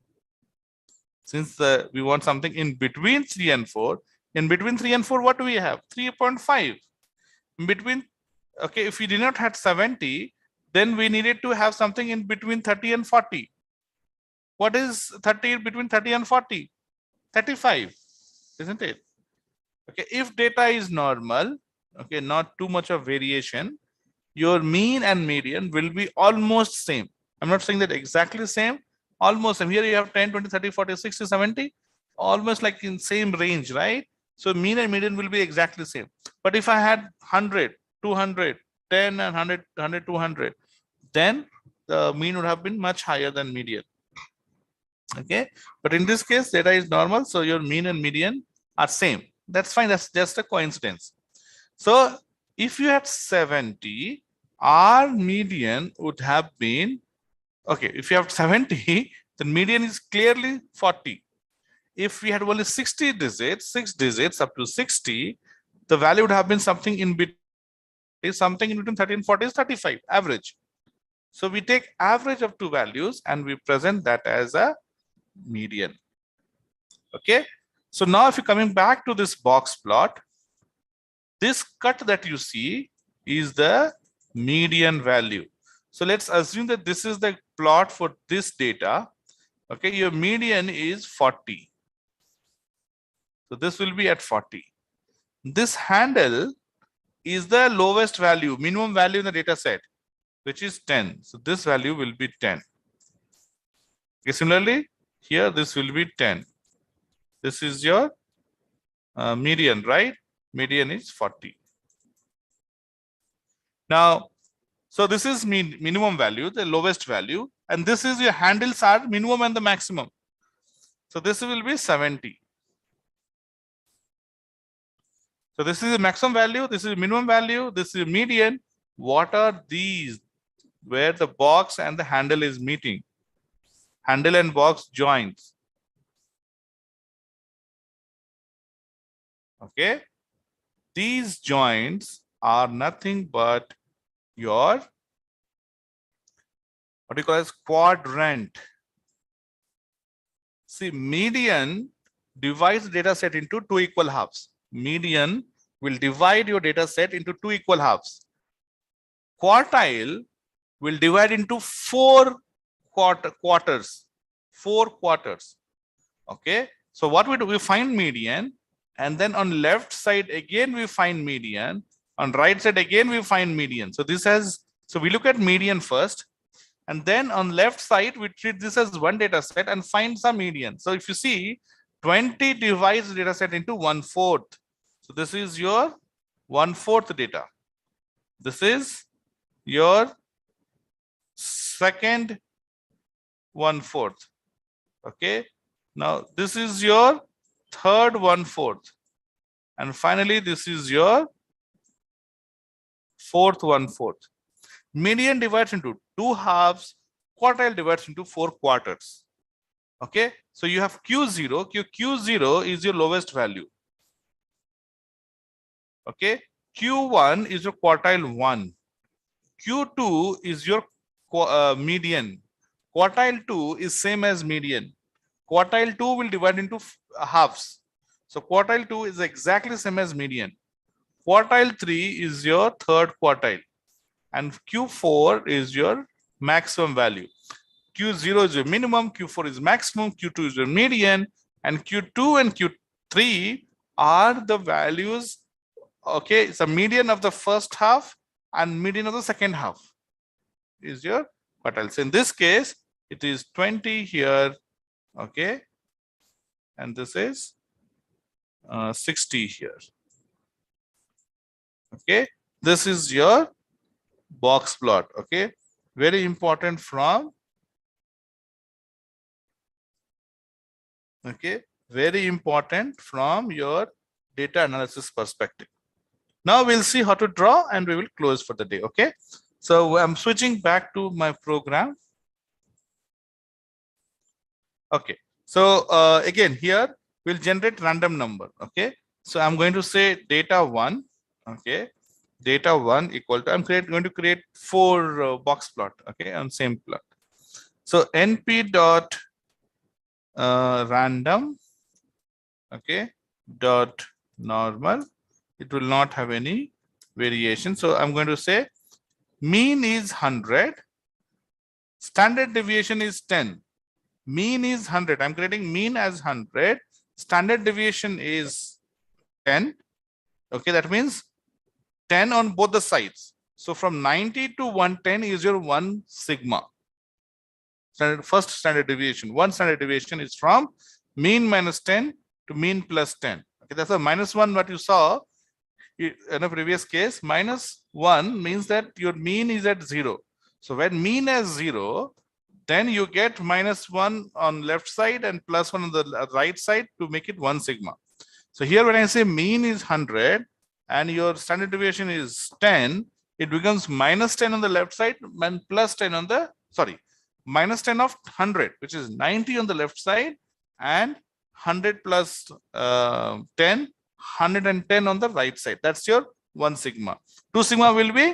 Since we want something in between 3 and 4, in between 3 and 4, what do we have? 3.5. In between, okay, if we did not have 70, then we needed to have something in between 30 and 40. What is 30 between 30 and 40? 35, isn't it? Okay, if data is normal, okay, not too much of variation, your mean and median will be almost same. I'm not saying that exactly same, almost same. Here you have 10, 20, 30, 40, 60, 70, almost like in same range, right? So mean and median will be exactly same. But if I had 100, 200, 10 and 100, 100, 200, then the mean would have been much higher than median. Okay, but in this case, data is normal, so your mean and median are same. That's fine. That's just a coincidence. So if you had 70, our median would have been, okay, if you have 70, the median is clearly 40. If we had only 60 digits, 6 digits up to 60, the value would have been something in between, something in between 30 and 40 is 35, average. So we take average of two values and we present that as a median. Okay, so now if you're coming back to this box plot, this cut that you see is the median value. So let's assume that this is the plot for this data. Okay, your median is 40. So this will be at 40. This handle is the lowest value, minimum value in the data set, which is 10. So this value will be 10. Okay, similarly, here this will be 10. This is your median, right? Median is 40. Now, so this is minimum value, the lowest value, and this is your handles are minimum and the maximum. So this will be 70. So this is the maximum value, this is minimum value, this is median. What are these? Where the box and the handle is meeting. Handle and box joins. Okay. These joints are nothing but your, what do you call as quadrant. See, median divides the data set into two equal halves. Median will divide your data set into two equal halves. Quartile will divide into four quarters. Okay. So what we do, we find median, and then on left side again we find median. On right side again we find median. So this has, so we look at median first, and then on left side we treat this as one data set and find some median. So if you see, 20 divides the data set into 1/4. So this is your 1/4 data. This is your second 1/4. Okay. Now this is your third 1/4. And finally, this is your fourth 1/4. Median divides into two halves, quartile divides into 4 quarters. Okay, so you have Q0. Q0 is your lowest value. Okay, Q1 is your quartile 1. Q2 is your median. Quartile 2 is same as median. Quartile 2 will divide into halves. So quartile 2 is exactly same as median. Quartile 3 is your third quartile. And Q4 is your maximum value. Q0 is your minimum, Q4 is maximum, Q2 is your median, and Q2 and Q3 are the values. Okay, it's a median of the first half and median of the second half is your quartiles. In this case, it is 20 here, okay, and this is 60 here. Okay, this is your box plot. Okay, very important from, okay, very important from your data analysis perspective. Now we'll see how to draw and we will close for the day. Okay, so I'm switching back to my program. Okay, so again here we'll generate random number. Okay, so I'm going to say data 1. Okay, data 1 equal to, I'm going to create 4 box plot. Okay, on same plot. So np dot random, okay, dot normal. It will not have any variation. So I'm going to say mean is 100, standard deviation is 10. Mean is 100. I'm creating mean as 100. Standard deviation is 10. Okay, that means 10 on both the sides. So from 90 to 110 is your 1 sigma. First standard deviation. One standard deviation is from mean minus 10 to mean plus 10. Okay, that's a -1 what you saw in a previous case, minus 1 means that your mean is at 0. So when mean is 0, then you get -1 on left side and +1 on the right side to make it 1 sigma. So here when I say mean is 100 and your standard deviation is 10, it becomes -10 on the left side and +10 on the, sorry, -10 of 100, which is 90 on the left side, and 100 plus 10, 110 on the right side. That's your 1 sigma. 2 sigma will be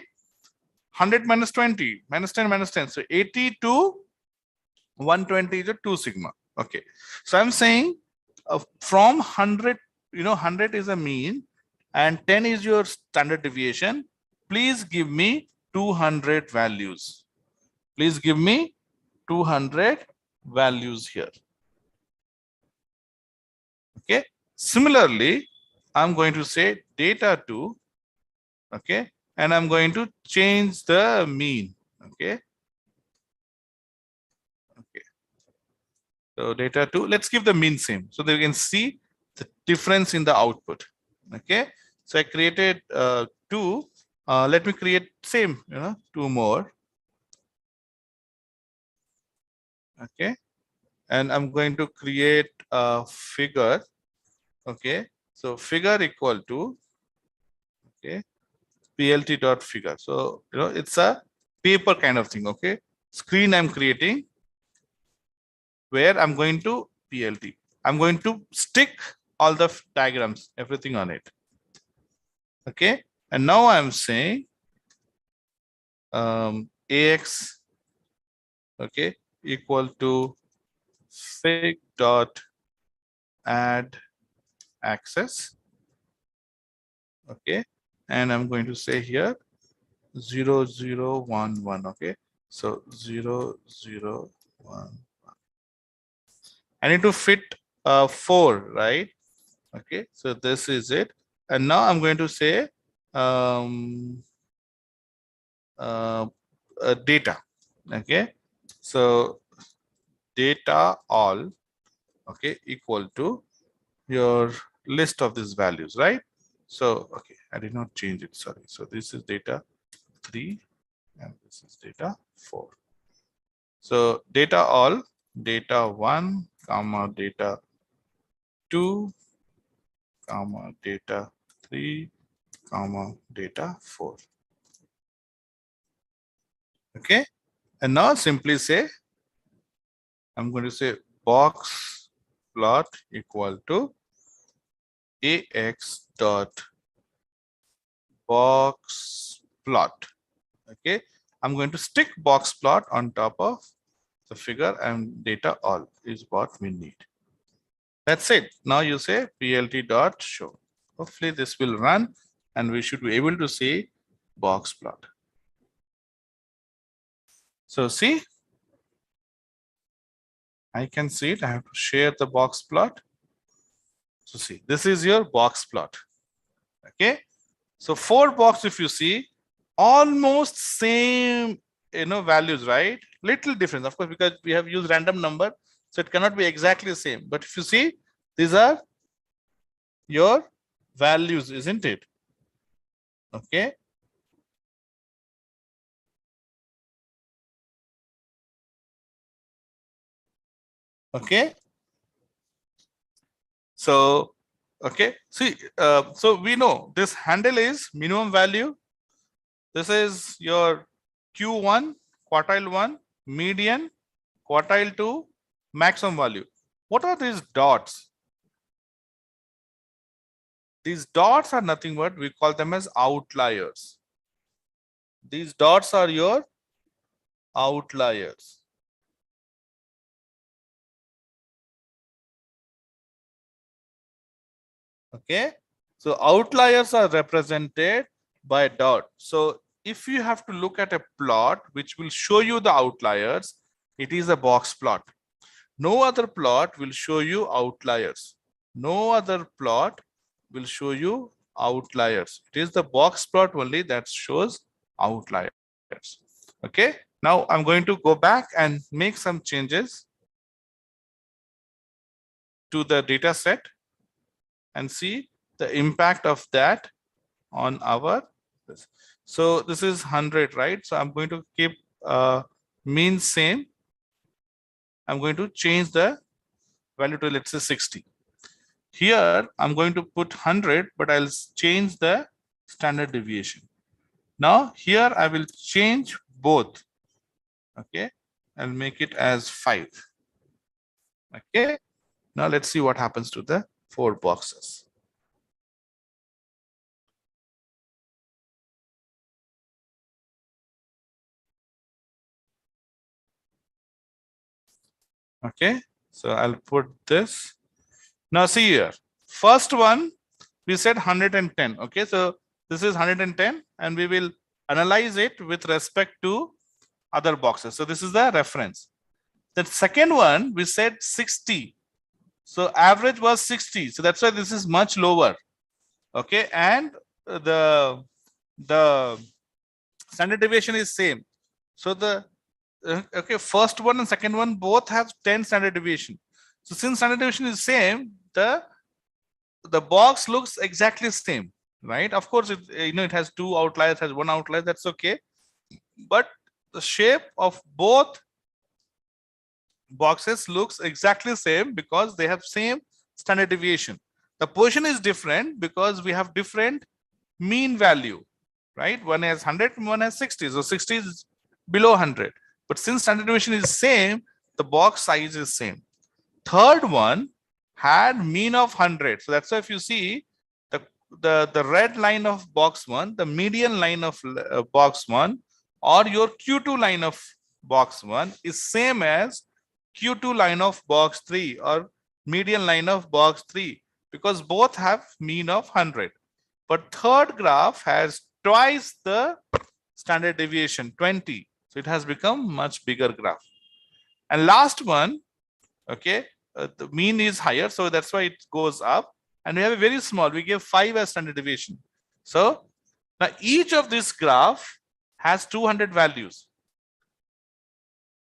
100 minus 20, minus 10, minus 10. So 80 to 120 is a 2 sigma. Okay. So I'm saying from 100, 100 is a mean and 10 is your standard deviation. Please give me 200 values. Please give me 200 values here. Okay. Similarly, I'm going to say data 2. Okay. And I'm going to change the mean. Okay. Okay. So data 2, let's give the mean same so that you can see the difference in the output. Okay. So I created 2. Let me create same, 2 more. Okay. And I'm going to create a figure. Okay. So figure equal to, okay, plt dot figure. So, it's a paper kind of thing. Okay. Screen I'm creating where I'm going to plt. I'm going to stick all the diagrams, everything on it. Okay. And now I'm saying ax, okay, equal to fig dot add access. Okay. And I'm going to say here 0, 0, 1, 1. Okay. So 0, 0, 1. I need to fit 4, right? Okay. So this is it. And now I'm going to say data. Okay. So data all, okay, equal to your list of these values, right? So, okay, I did not change it, sorry. So this is data 3 and this is data 4. So data all, data 1, comma, data 2, comma, data 3, comma, data 4. Okay. And now simply say, I'm going to say box plot equal to ax dot box plot. Okay. I'm going to stick box plot on top of the figure and data all is what we need. That's it. Now you say plt dot show. Hopefully this will run and we should be able to see box plot. So see, I can see it. I have to share the box plot. So see, this is your box plot. Okay. So 4 box, if you see, almost same, values, right? Little difference, of course, because we have used random number, so it cannot be exactly the same. But if you see, these are your values, isn't it? Okay. Okay. So, okay. See, so we know this handle is minimum value. This is your Q1, quartile 1, median, quartile 2, maximum value. What are these dots? These dots are nothing but we call them as outliers. These dots are your outliers. Okay. So outliers are represented by dot. So if you have to look at a plot which will show you the outliers, it is a box plot. No other plot will show you outliers. No other plot will show you outliers. It is the box plot only that shows outliers. Okay. Now I'm going to go back and make some changes to the data set and see the impact of that on our. So this is 100, right? So I'm going to keep mean same. I'm going to change the value to, let's say, 60. Here I'm going to put 100, but I'll change the standard deviation. Now here I will change both. Okay, I'll make it as 5. Okay, now let's see what happens to the 4 boxes. Okay, so I'll put this. Now see here, first one we said 110. Okay, so this is 110 and we will analyze it with respect to other boxes. So this is the reference. The second one we said 60. So average was 60. So that's why this is much lower. Okay, and the standard deviation is same. So the okay, first one and second one both have 10 standard deviation. So since standard deviation is same, the box looks exactly same, right? Of course, it has 2 outliers, has 1 outlier. That's okay, but the shape of both boxes looks exactly same because they have same standard deviation. The position is different because we have different mean value, right? One has 100, one has 60. So 60 is below 100. But since standard deviation is same, the box size is same. Third one had mean of 100. So that's why if you see the red line of box 1, the median line of box 1, or your Q2 line of box 1 is same as Q2 line of box 3 or median line of box 3 because both have mean of 100. But third graph has twice the standard deviation, 20. So it has become much bigger graph. And last one, okay, the mean is higher, so that's why it goes up. And we have a very small, we give 5 as standard deviation. So now each of this graph has 200 values.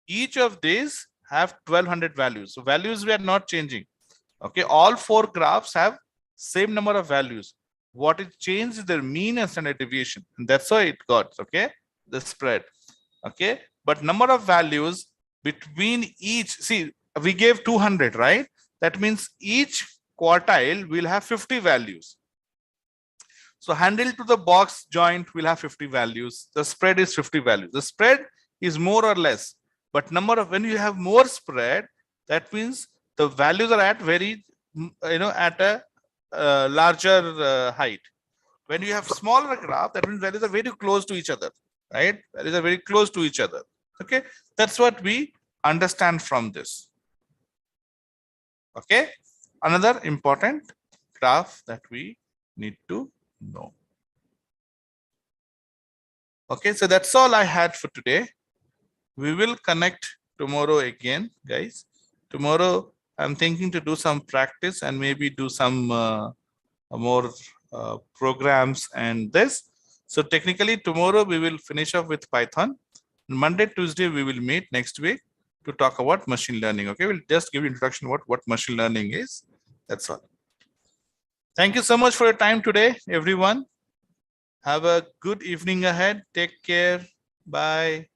Each of these have 1200 values. So values we are not changing. Okay, all 4 graphs have same number of values. What it changed is their mean and standard deviation, and that's why it got, okay, the spread. Okay, but number of values between each, see, we gave 200, right? That means each quartile will have 50 values. So handle to the box joint will have 50 values. The spread is 50 values. The spread is more or less, but number of, when you have more spread, that means the values are at very, at a larger height. When you have smaller graph, that means values are very close to each other, right? Values are very close to each other. Okay, that's what we understand from this. Okay, another important graph that we need to know. Okay, so that's all I had for today. We will connect tomorrow again, guys. Tomorrow, I'm thinking to do some practice and maybe do some more programs and this. So technically, tomorrow we will finish off with Python. Monday, Tuesday, we will meet next week to talk about machine learning. Okay, we'll just give you introduction what machine learning is. That's all. Thank you so much for your time today, everyone. Have a good evening ahead. Take care. Bye.